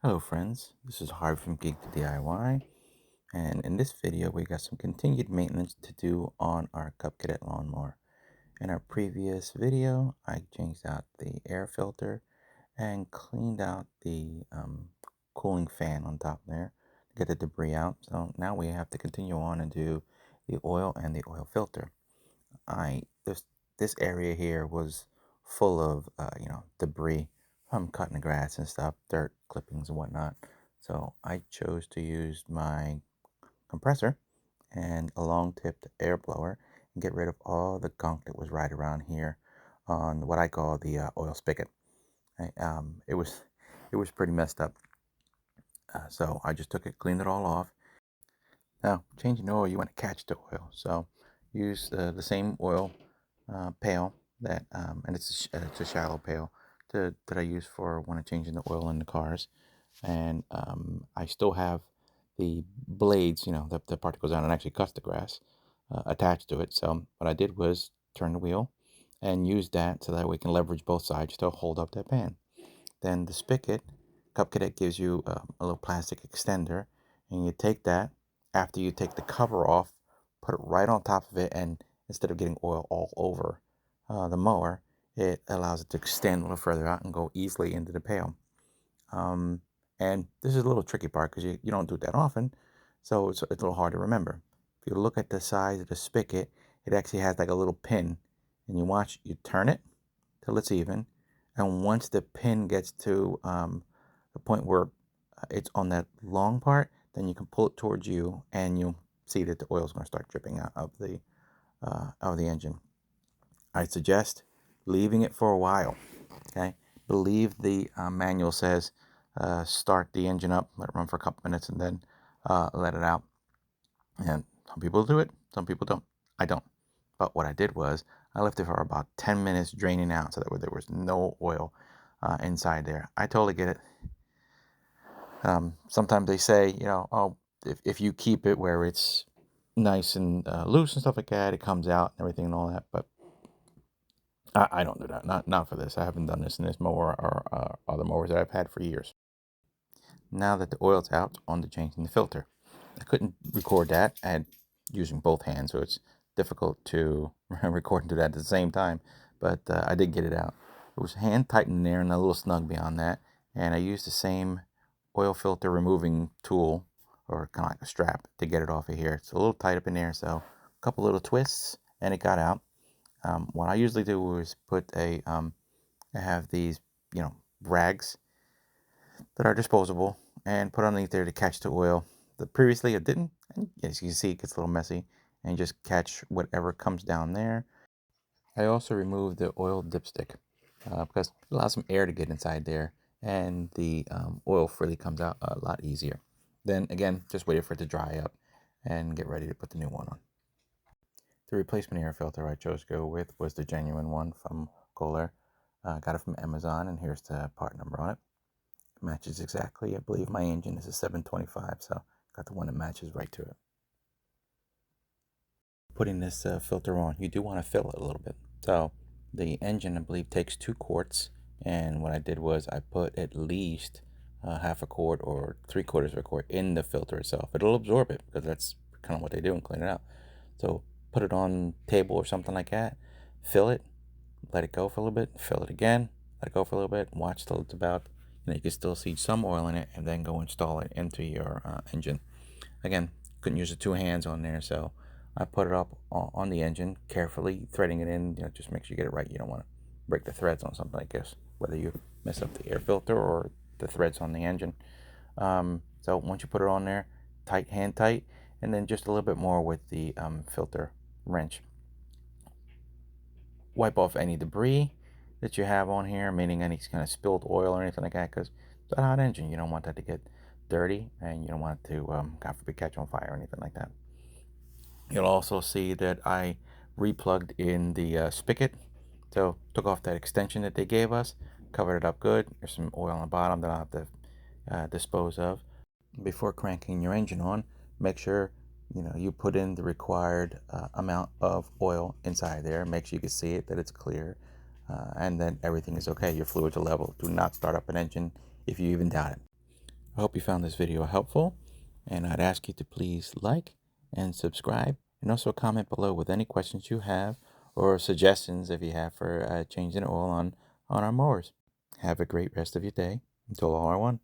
Hello friends, this is Harvey from Geek to DIY, and in this video we got some continued maintenance to do on our Cub Cadet Lawnmower. In our previous video I changed out the air filter and cleaned out the cooling fan on top there to get the debris out. So now we have to continue on and do the oil and the oil filter. This area here was full of debris from cutting the grass and stuff, dirt clippings and whatnot. So I chose to use my compressor and a long tipped air blower and get rid of all the gunk that was right around here on what I call the oil spigot. It was pretty messed up. So I just took it, cleaned it all off. Now, changing the oil, you want to catch the oil. So use the same oil pail and it's a shallow pail that I use for when I'm changing the oil in the cars. And I still have the blades, the part that goes down and actually cuts the grass, attached to it. So what I did was turn the wheel and use that so that we can leverage both sides to hold up that pan. Then the spigot, Cub Cadet gives you a little plastic extender, and you take that after you take the cover off, put it right on top of it, and instead of getting oil all over the mower, it allows it to extend a little further out and go easily into the pail. And this is a little tricky part because you don't do it that often, so it's a little hard to remember. If you look at the size of the spigot, it actually has like a little pin, and you turn it till it's even, and once the pin gets to the point where it's on that long part, then you can pull it towards you, and you'll see that the oil is going to start dripping out of the engine. I suggest leaving it for a while. Okay, believe the manual says start the engine up, let it run for a couple minutes, and then let it out. And some people do it, some people don't. I don't. But what I did was I left it for about 10 minutes draining out so that there was no oil inside there. I totally get it. Sometimes they say, oh, if you keep it where it's nice and loose and stuff like that, it comes out and everything and all that. But I don't do that. Not for this. I haven't done this in this mower or other mowers that I've had for years. Now that the oil's out, on to changing the filter. I couldn't record that. I had using both hands, so it's difficult to record and do that at the same time. But I did get it out. It was hand tightened there and a little snug beyond that. And I used the same oil filter removing tool, or kind of like a strap, to get it off of here. It's a little tight up in there, so a couple little twists and it got out. What I usually do is I have these, rags that are disposable and put underneath there to catch the oil. Previously it didn't, and as you can see, it gets a little messy, and just catch whatever comes down there. I also removed the oil dipstick because it allows some air to get inside there, and the oil freely comes out a lot easier. Then again, just wait for it to dry up and get ready to put the new one on. The replacement air filter I chose to go with was the genuine one from Kohler. Got it from Amazon, and here's the part number on it. It matches exactly. I believe my engine is a 725, so got the one that matches right to it. Putting this filter on, you do want to fill it a little bit. So the engine, I believe, takes 2 quarts, and what I did was I put at least half a quart or 3/4 of a quart in the filter itself. It'll absorb it because that's kind of what they do and clean it out. So put it on table or something like that, fill it, let it go for a little bit, fill it again, let it go for a little bit, watch till it's about, you can still see some oil in it, and then go install it into your engine. Again, couldn't use the 2 hands on there, so I put it up on the engine, carefully threading it in. Just make sure you get it right. You don't want to break the threads on something like this, whether you mess up the air filter or the threads on the engine. So once you put it on there, hand tight, and then just a little bit more with the filter wrench. Wipe off any debris that you have on here, meaning any kind of spilled oil or anything like that, because it's a hot engine. You don't want that to get dirty, and you don't want it to, God forbid, catch on fire or anything like that. You'll also see that I replugged in the spigot. So took off that extension that they gave us, covered it up good. There's some oil on the bottom that I'll have to dispose of. Before cranking your engine on, make sure you put in the required amount of oil inside there. Make sure you can see it, that it's clear, and then everything is okay. Your fluids are level. Do not start up an engine if you even doubt it. I hope you found this video helpful, and I'd ask you to please like and subscribe, and also comment below with any questions you have or suggestions if you have for changing oil on our mowers. Have a great rest of your day. Until all are one.